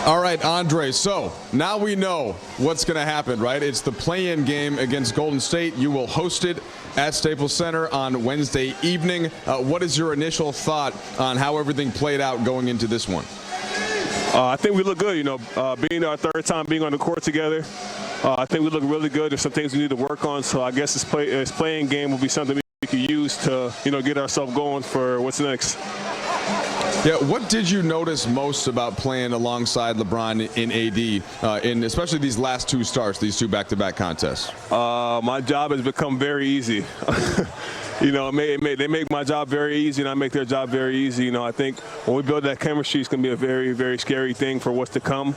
All right, Andre, so now we know what's going to happen, right? It's the play-in game against Golden State. You will host it at Staples Center on Wednesday evening. What is your initial thought on how everything played out going into this one? I think we look good, being our third time being on the court together. I think we look really good. There's some things we need to work on, so I guess this playing game will be something we can use to, get ourselves going for what's next. Yeah, what did you notice most about playing alongside LeBron in AD, in especially these last two starts, these two back-to-back contests? My job has become very easy. They make my job very easy, and I make their job very easy. I think when we build that chemistry, it's going to be a very, very scary thing for what's to come.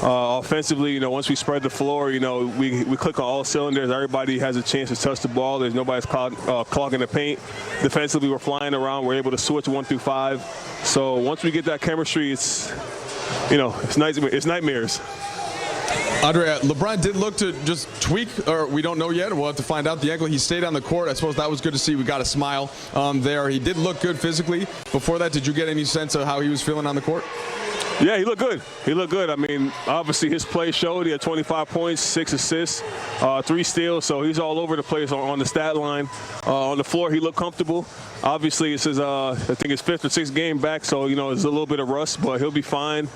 Offensively, once we spread the floor, we click on all cylinders. Everybody has a chance to touch the ball. There's nobody's clogging the paint. Defensively, we're flying around. We're able to switch 1 through 5. So once we get that chemistry, it's nightmares. Andre, LeBron did look to just tweak, or we don't know yet. We'll have to find out the ankle. He stayed on the court. I suppose that was good to see. We got a smile there. He did look good physically. Before that, did you get any sense of how he was feeling on the court? Yeah, he looked good. He looked good. I mean, obviously his play showed. He had 25 points, 6 assists, 3 steals. So he's all over the place on the stat line. On the floor, he looked comfortable. Obviously, it's his, I think his 5th or 6th game back. So, it's a little bit of rust, but he'll be fine.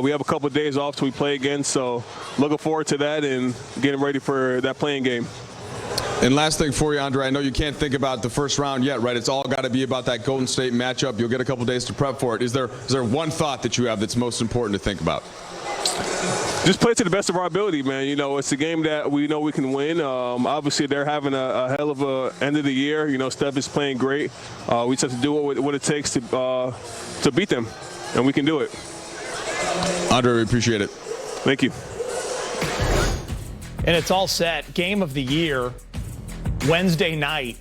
We have a couple of days off till we play again. So looking forward to that and getting ready for that playing game. And last thing for you, Andre, I know you can't think about the first round yet, right? It's all got to be about that Golden State matchup. You'll get a couple days to prep for it. Is there one thought that you have that's most important to think about? Just play to the best of our ability, man. It's a game that we know we can win. Obviously, they're having a hell of a end of the year. Steph is playing great. We just have to do what it takes to beat them, and we can do it. Andre, we appreciate it. Thank you. And it's all set. Game of the year, Wednesday night.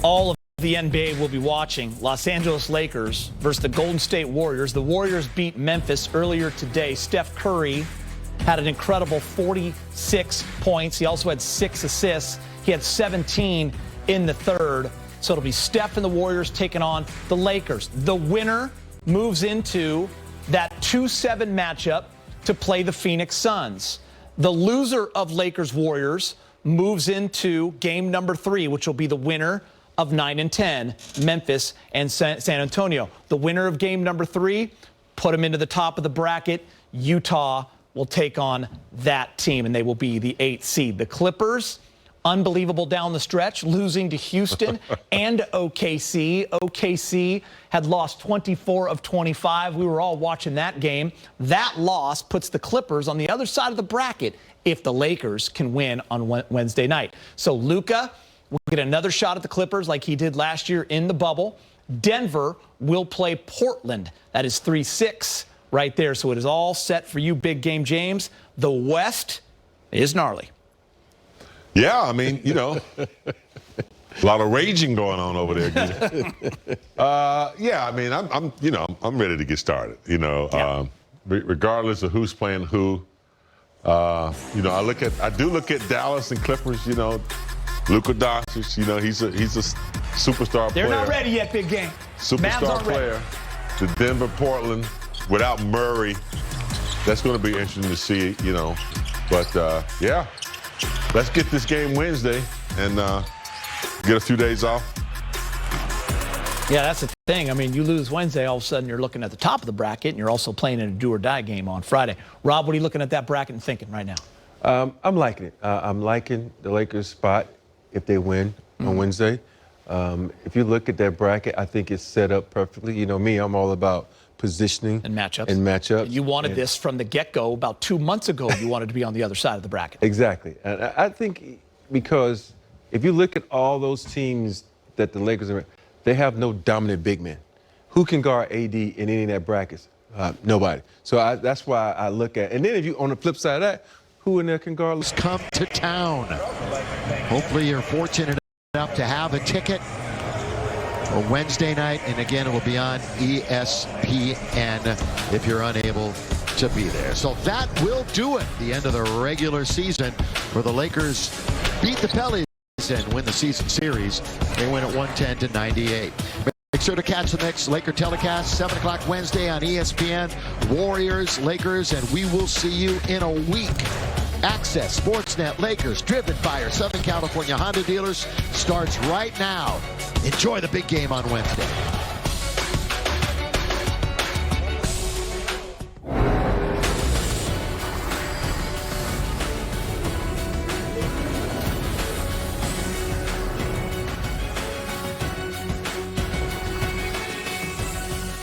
All of the NBA will be watching. Los Angeles Lakers versus the Golden State Warriors. The Warriors beat Memphis earlier today. Steph Curry had an incredible 46 points. He also had 6 assists. He had 17 in the third. So it'll be Steph and the Warriors taking on the Lakers. The winner moves into that 2-7 matchup to play the Phoenix Suns. The loser of Lakers-Warriors moves into game number 3, which will be the winner of 9 and 10, Memphis and San Antonio. The winner of game number 3, put them into the top of the bracket. Utah will take on that team, and they will be the 8th seed. The Clippers, unbelievable down the stretch, losing to Houston and OKC. OKC had lost 24 of 25. We were all watching that game. That loss puts the Clippers on the other side of the bracket if the Lakers can win on Wednesday night. So Luka will get another shot at the Clippers like he did last year in the bubble. Denver will play Portland. That is 3-6 right there. So it is all set for you, Big Game James. The West is gnarly. Yeah, I mean, a lot of raging going on over there. Yeah, I mean, I'm ready to get started. Regardless of who's playing who. I do look at Dallas and Clippers. Luka Doncic. He's a superstar player. They're not ready yet, Big Game. Superstar player. The Denver, Portland, without Murray. That's going to be interesting to see. But yeah. Let's get this game Wednesday and get a few days off. Yeah, that's the thing. I mean, you lose Wednesday, all of a sudden you're looking at the top of the bracket, and you're also playing in a do-or-die game on Friday. Rob, what are you looking at that bracket and thinking right now? I'm liking it. I'm liking the Lakers' spot if they win on Wednesday. If you look at that bracket, I think it's set up perfectly. Me, I'm all about positioning and matchups. And you wanted this from the get-go about 2 months ago. You wanted to be on the other side of the bracket. Exactly. And I think because if you look at all those teams that the Lakers are, they have no dominant big men. Who can guard AD in any of that brackets? Nobody. So that's why I look at. And then if you on the flip side of that, who in there can guard? Come to town. Hopefully you're fortunate enough to have a ticket for Wednesday night, and again, it will be on ESPN if you're unable to be there. So that will do it. The end of the regular season for the Lakers. Beat the Pelicans and win the season series. They win at 110-98. sure to catch the next Laker telecast, 7 o'clock Wednesday on ESPN. Warriors, Lakers, and we will see you in a week. Access Sportsnet Lakers, driven by your Southern California Honda dealers, starts right now. Enjoy the big game on Wednesday.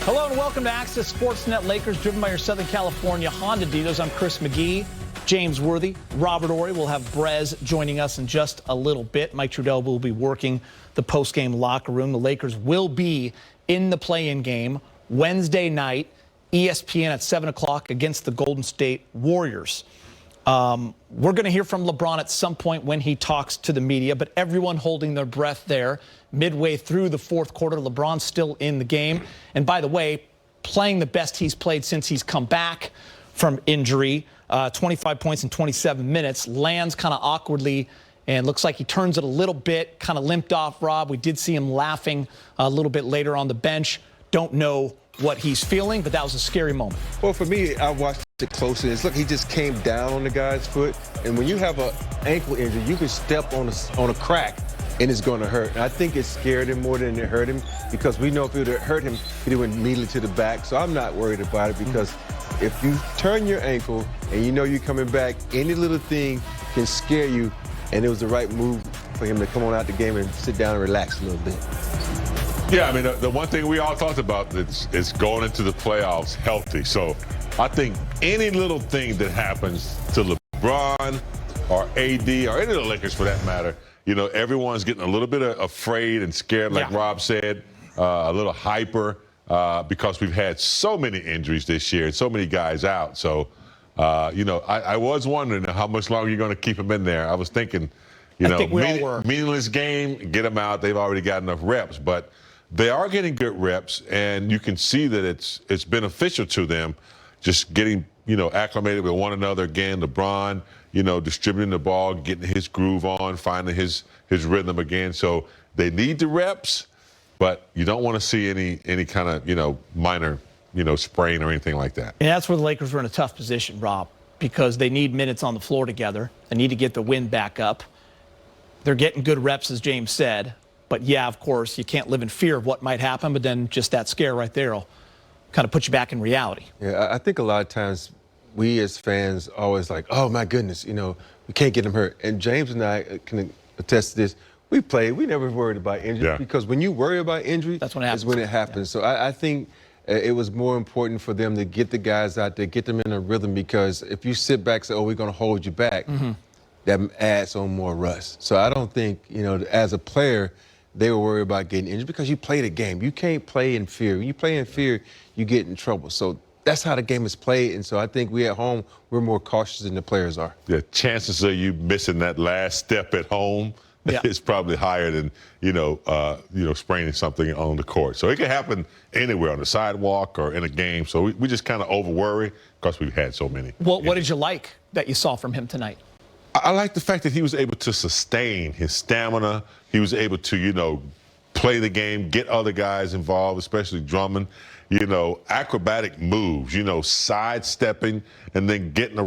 Hello and welcome to Access Sportsnet Lakers, driven by your Southern California Honda dealers. I'm Chris McGee, James Worthy, Robert Ory. We'll have Brez joining us in just a little bit. Mike Trudell will be working the post-game locker room. The Lakers will be in the play-in game Wednesday night, ESPN at 7 o'clock against the Golden State Warriors. We're going to hear from LeBron at some point when he talks to the media, but everyone holding their breath there midway through the fourth quarter. LeBron's still in the game. And by the way, playing the best he's played since he's come back from injury. 25 points in 27 minutes. Lands kind of awkwardly and looks like he turns it a little bit, kind of limped off, Rob. We did see him laughing a little bit later on the bench. Don't know what he's feeling, but that was a scary moment. Well, for me, I watched it closely. Look, he just came down on the guy's foot. And when you have an ankle injury, you can step on a crack and it's going to hurt. And I think it scared him more than it hurt him, because we know if it would have hurt him, he'd have went immediately to the back. So I'm not worried about it, because if you turn your ankle and you know you're coming back, any little thing can scare you. And it was the right move for him to come on out the game and sit down and relax a little bit. Yeah, I mean, the one thing we all talked about is going into the playoffs healthy. So I think any little thing that happens to LeBron or AD or any of the Lakers for that matter, you know, everyone's getting a little bit afraid and scared, like Rob said, a little hyper because we've had so many injuries this year and so many guys out. So, you know, I was wondering how much longer you're going to keep them in there. I was thinking, you know, meaningless game, get them out. They've already got enough reps. But they are getting good reps, and you can see that it's beneficial to them just getting, you know, acclimated with one another again. LeBron, you know, distributing the ball, getting his groove on, finding his rhythm again. So they need the reps, but you don't want to see any kind of, you know, minor, you know, sprain or anything like that. And that's where the Lakers were in a tough position, Rob, because they need minutes on the floor together. They need to get the wind back up. They're getting good reps, as James said. But, yeah, of course, you can't live in fear of what might happen, but then just that scare right there will kind of put you back in reality. Yeah, I think a lot of times we as fans always like, oh, my goodness, you know, we can't get him hurt. And James and I can attest to this. We never worried about injury, because when you worry about injury, that's when it happens. Is when it happens. So I think it was more important for them to get the guys out there, get them in a rhythm, because if you sit back and say, oh, we're going to hold you back, that adds on more rust. So I don't think, you know, as a player, they were worried about getting injured, because you play the game. You can't play in fear. When you play in fear, you get in trouble. So that's how the game is played. And so I think we at home, we're more cautious than the players are. The chances of you missing that last step at home is probably higher than, you know, spraining something on the court. So it can happen anywhere, on the sidewalk or in a game. So we just kind of over worry because we've had so many. Well, what did you like that you saw from him tonight? I like the fact that he was able to sustain his stamina. He was able to, you know, play the game, get other guys involved, especially Drummond. You know, acrobatic moves, you know, sidestepping and then getting